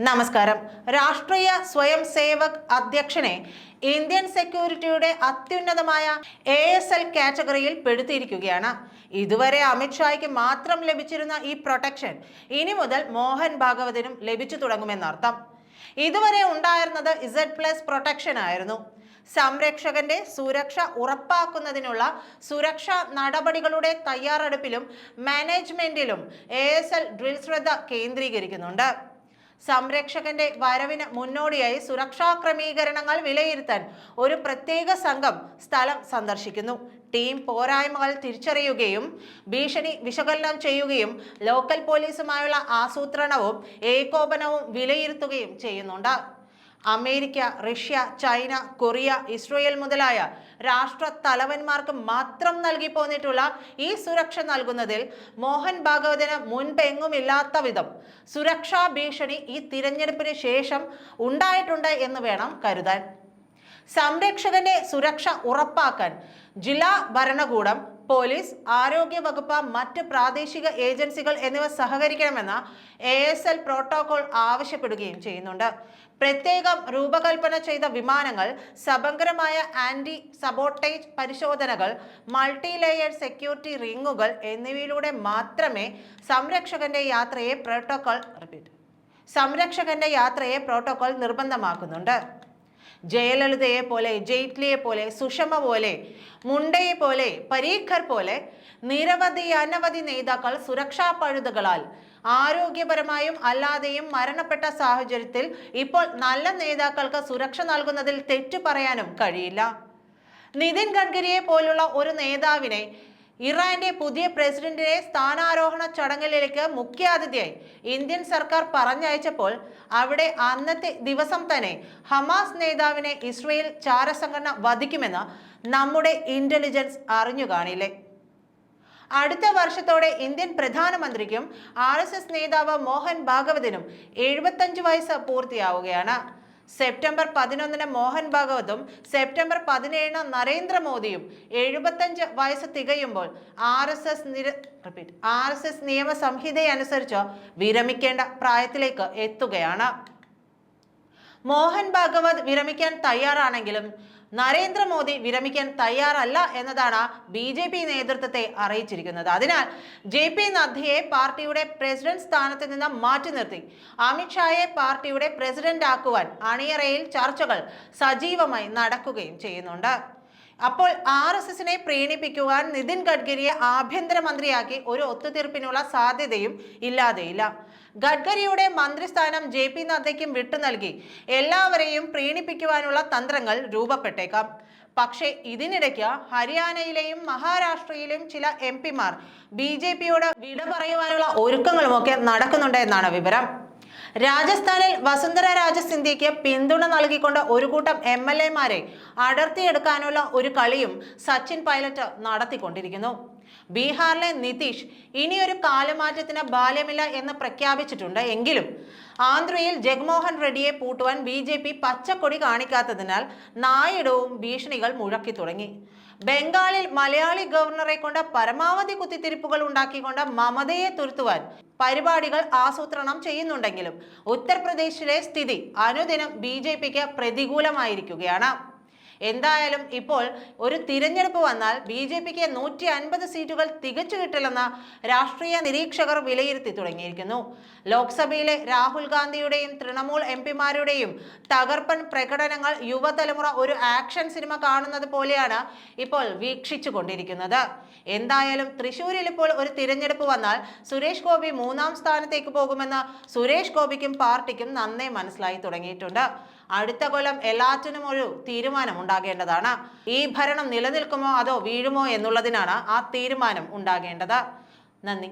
നമസ്കാരം. രാഷ്ട്രീയ സ്വയം സേവക് അധ്യക്ഷനെ ഇന്ത്യൻ സെക്യൂരിറ്റിയുടെ അത്യുന്നതമായ ASL കാറ്റഗറിയിൽ പെടുത്തിയിരിക്കുകയാണ്. ഇതുവരെ അമിത്ഷായ്ക്ക് മാത്രം ലഭിച്ചിരുന്ന ഈ പ്രൊട്ടക്ഷൻ ഇനി മുതൽ മോഹൻ ഭാഗവതിനും ലഭിച്ചു തുടങ്ങുമെന്നർത്ഥം. ഇതുവരെ ഉണ്ടായിരുന്നത് Z+ പ്രൊട്ടക്ഷൻ ആയിരുന്നു. സംരക്ഷകന്റെ സുരക്ഷ ഉറപ്പാക്കുന്നതിനുള്ള സുരക്ഷാ നടപടികളുടെ തയ്യാറെടുപ്പിലും മാനേജ്മെന്റിലും ASL ഡ്രിൽ ശ്രദ്ധ കേന്ദ്രീകരിക്കുന്നുണ്ട്. സംരക്ഷകന്റെ വരവിന് മുന്നോടിയായി സുരക്ഷാ ക്രമീകരണങ്ങൾ വിലയിരുത്താൻ ഒരു പ്രത്യേക സംഘം സ്ഥലം സന്ദർശിക്കുന്നു. ടീം പോരായ്മകൾ തിരിച്ചറിയുകയും ഭീഷണി വിശകലനം ചെയ്യുകയും ലോക്കൽ പോലീസുമായുള്ള ആസൂത്രണവും ഏകോപനവും വിലയിരുത്തുകയും ചെയ്യുന്നുണ്ട്. America, Russia, China, Korea, Israel മുതലായ രാഷ്ട്ര തലവന്മാർക്ക് മാത്രം നൽകി പോന്നിട്ടുള്ള ഈ സുരക്ഷ നൽകുന്നതിൽ മോഹൻ ഭാഗവതിന് മുൻപെങ്ങുമില്ലാത്ത വിധം സുരക്ഷാ ഭീഷണി ഈ തിരഞ്ഞെടുപ്പിന് ശേഷം ഉണ്ടായിട്ടുണ്ട് എന്ന് വേണം കരുതാൻ. സംരക്ഷകന്റെ സുരക്ഷ ഉറപ്പാക്കാൻ ജില്ലാ ഭരണകൂടം, പോലീസ്, ആരോഗ്യ വകുപ്പ്, മറ്റ് പ്രാദേശിക ഏജൻസികൾ എന്നിവ സഹകരിക്കണമെന്ന് ASL പ്രോട്ടോകോൾ ആവശ്യപ്പെടുകയും ചെയ്യുന്നുണ്ട്. പ്രത്യേകം രൂപകൽപ്പന ചെയ്ത വിമാനങ്ങൾ, സമഗ്രമായ ആന്റി സബോട്ടേജ് പരിശോധനകൾ, മൾട്ടി ലെയേർഡ് സെക്യൂരിറ്റി റിങ്ങുകൾ എന്നിവയിലൂടെ മാത്രമേ സംരക്ഷകന്റെ യാത്രയെ പ്രോട്ടോകോൾ നിർബന്ധമാക്കുന്നുണ്ട്. ജയലളിതയെ പോലെ, ജെയ്റ്റ്ലിയെ പോലെ, സുഷമ പോലെ, മുണ്ടയെ പോലെ, പരീഖർ പോലെ അനവധി നേതാക്കൾ സുരക്ഷാ പഴുതുകളാൽ ആരോഗ്യപരമായും അല്ലാതെയും മരണപ്പെട്ട സാഹചര്യത്തിൽ ഇപ്പോൾ നല്ല നേതാക്കൾക്ക് സുരക്ഷ നൽകുന്നതിൽ തെറ്റു പറയാനും കഴിയില്ല. നിതിൻ ഗഡ്കരിയെ പോലുള്ള ഒരു നേതാവിനെ ഇറാന്റെ പുതിയ പ്രസിഡന്റിനെ സ്ഥാനാരോഹണ ചടങ്ങിലേക്ക് മുഖ്യാതിഥിയായി ഇന്ത്യൻ സർക്കാർ പറഞ്ഞയച്ചപ്പോൾ അവിടെ അന്നത്തെ ദിവസം തന്നെ ഹമാസ് നേതാവിനെ ഇസ്രയേൽ ചാരസംഘടന വധിക്കുമെന്ന് നമ്മുടെ ഇന്റലിജൻസ് അറിഞ്ഞു കാണില്ലേ? അടുത്ത വർഷത്തോടെ ഇന്ത്യൻ പ്രധാനമന്ത്രിക്കും RSS നേതാവ് മോഹൻ ഭാഗവതിനും 75 വയസ്സ് പൂർത്തിയാവുകയാണ്. സെപ്റ്റംബർ 11 മോഹൻ ഭാഗവതും സെപ്റ്റംബർ 17 നരേന്ദ്രമോദിയും 75 വയസ്സ് തികയുമ്പോൾ RSS നിയമസംഹിതയനുസരിച്ച് വിരമിക്കേണ്ട പ്രായത്തിലേക്ക് എത്തുകയാണ്. മോഹൻ ഭാഗവത് വിരമിക്കാൻ തയ്യാറാണെങ്കിലും നരേന്ദ്രമോദി വിരമിക്കാൻ തയ്യാറല്ല എന്നതാണ് BJP നേതൃത്വത്തെ അറിയിച്ചിരിക്കുന്നത്. അതിനാൽ JP നദ്ദയെ പാർട്ടിയുടെ പ്രസിഡന്റ് സ്ഥാനത്ത് നിന്ന് മാറ്റി നിർത്തി അമിത്ഷായെ പാർട്ടിയുടെ പ്രസിഡന്റ് ആക്കുവാൻ അണിയറയിൽ ചർച്ചകൾ സജീവമായി നടക്കുകയും ചെയ്യുന്നുണ്ട്. അപ്പോൾ RSSനെ പ്രീണിപ്പിക്കുവാൻ നിതിൻ ഗഡ്കരിയെ ആഭ്യന്തരമന്ത്രിയാക്കി ഒരു ഒത്തുതീർപ്പിനുള്ള സാധ്യതയും ഇല്ലാതെയില്ല. ഗഡ്കരിയുടെ മന്ത്രിസ്ഥാനം JP നദ്ദയ്ക്കും വിട്ടു നൽകി എല്ലാവരെയും പ്രീണിപ്പിക്കുവാനുള്ള തന്ത്രങ്ങൾ രൂപപ്പെട്ടേക്കാം. പക്ഷേ ഇതിനിടയ്ക്ക് ഹരിയാനയിലെയും മഹാരാഷ്ട്രയിലെയും ചില MPമാർ BJPയോട് വിട പറയുവാനുള്ള ഒരുക്കങ്ങളുമൊക്കെ നടക്കുന്നുണ്ട് എന്നാണ് വിവരം. രാജസ്ഥാനിൽ വസുന്ധര രാജ സിന്ധ്യയ്ക്ക് പിന്തുണ നൽകിക്കൊണ്ട് ഒരു കൂട്ടം MLAമാരെ അടർത്തിയെടുക്കാനുള്ള ഒരു കളിയും സച്ചിൻ പൈലറ്റ് നടത്തിക്കൊണ്ടിരിക്കുന്നു. ബീഹാറിലെ നിതീഷ് ഇനിയൊരു കാലുമാറ്റത്തിന് ബാല്യമില്ല എന്ന് പ്രഖ്യാപിച്ചിട്ടുണ്ട്. എങ്കിലും ആന്ധ്രയിൽ ജഗ്മോഹൻ റെഡ്ഡിയെ പൂട്ടുവാൻ BJP പച്ചക്കൊടി കാണിക്കാത്തതിനാൽ നായിഡവും ഭീഷണികൾ മുഴക്കി തുടങ്ങി. ബംഗാളിൽ മലയാളി ഗവർണറെ കൊണ്ട് പരമാവധി കുത്തിത്തിരിപ്പുകൾ ഉണ്ടാക്കിക്കൊണ്ട് മമതയെ തുരുത്തുവാൻ പരിപാടികൾ ആസൂത്രണം ചെയ്യുന്നുണ്ടെങ്കിലും ഉത്തർപ്രദേശിലെ സ്ഥിതി അനുദിനം BJPക്ക് പ്രതികൂലമായിരിക്കുകയാണ്. എന്തായാലും ഇപ്പോൾ ഒരു തിരഞ്ഞെടുപ്പ് വന്നാൽ BJPക്ക് 150 സീറ്റുകൾ തികച്ചു കിട്ടില്ലെന്ന് രാഷ്ട്രീയ നിരീക്ഷകർ വിലയിരുത്തി തുടങ്ങിയിരിക്കുന്നു. ലോക്സഭയിലെ രാഹുൽ ഗാന്ധിയുടെയും തൃണമൂൽ MPമാരുടെയും തകർപ്പൻ പ്രകടനങ്ങൾ യുവതലമുറ ഒരു ആക്ഷൻ സിനിമ കാണുന്നത് പോലെയാണ് ഇപ്പോൾ വീക്ഷിച്ചു കൊണ്ടിരിക്കുന്നത്. എന്തായാലും തൃശ്ശൂരിൽ ഇപ്പോൾ ഒരു തിരഞ്ഞെടുപ്പ് വന്നാൽ സുരേഷ് ഗോപി 3ാം സ്ഥാനത്തേക്ക് പോകുമെന്ന് സുരേഷ് ഗോപിക്കും പാർട്ടിക്കും നന്നേ മനസ്സിലായി തുടങ്ങിയിട്ടുണ്ട്. അടുത്ത കൊല്ലം എല്ലാറ്റിനും ഒരു തീരുമാനം ഉണ്ടാകേണ്ടതാണ്. ഈ ഭരണം നിലനിൽക്കുമോ അതോ വീഴുമോ എന്നുള്ളതിനാണ് ആ തീരുമാനം ഉണ്ടാകേണ്ടത്. നന്ദി.